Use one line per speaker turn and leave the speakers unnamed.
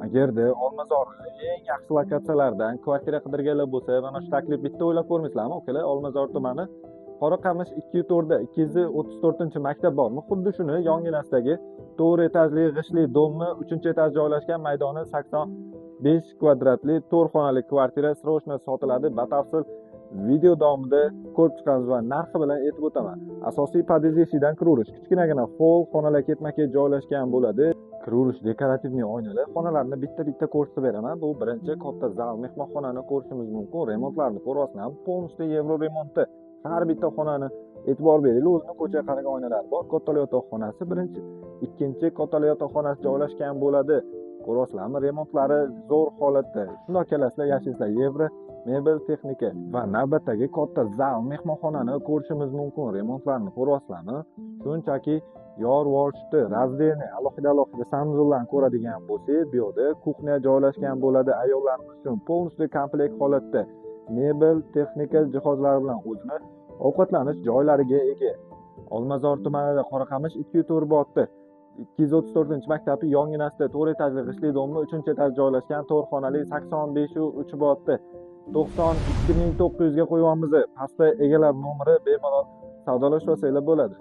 Agarda Olmazor eng yaxshi lokatsiyalardan kvartira qidirganlar bo'lsa, mana shu taklif bitta o'ylab ko'rmaysizlarmi, ukalar? Olmazor tumani Qoraqamish 2-4da 234-maktab bormi? Xuddi shuni yonginasidagi 4 etajli g'ishli domni 3-etaj joylashgan, maydoni 85 kvadratli 4 xonali kvartira srochno sotiladi. Batafsil video davomida ko'rib chiqamiz va narxi bilan aytib o'taman. Asosiy pod'ezd eshigidan kiraverish kichkinagina hol, xonalar ketma-ket joylashgan bo'ladi. Kiraverish dekorativniy oynalar, xonalarni bitta-bitta ko'rsatib beraman. Bu birinchi katta zal mehmonxonani ko'rishimiz mumkin. Remontlarni ko'ryapsizlar, polностью yevro remontda. Har bitta xonani e'tibor beraylik, o'zini ko'chaga qaragan oynalar bor. Kattali yotoqxonasi birinchi, ikkinchi kattali yotoqxonasi joylashgan bo'ladi. Ko'ryapsizlarmi? Remontlari zo'r holatda. Shundoq kelasizlar, yashaysizlar. Yevro mebel texnika va navbatdagi katta zal mehmonxonani ko'rishimiz mumkin. Remontlarni ko'ryapsizlarmi? Shunchaki yorvoshdi, razdельный alohida sanuzollarni ko'radigan bo'lsak, bu yerda kuxnya joylashgan bo'ladi ayollarimiz uchun. Polностью komplekt holatda mebel texnika jihozlari bilan o'zini ovqatlanish joylariga ega. Olmazor tumanida Qoraqamish 2-4 botda 234-maktabi yonginasida 4 etajli g'ishli domni 3-etaj joylashgan 4 xonali 85-3 botda 92.900 ga qo'yamiz. Pastda egalar nomeri bemalol savdolashib olsanglar bo'ladi.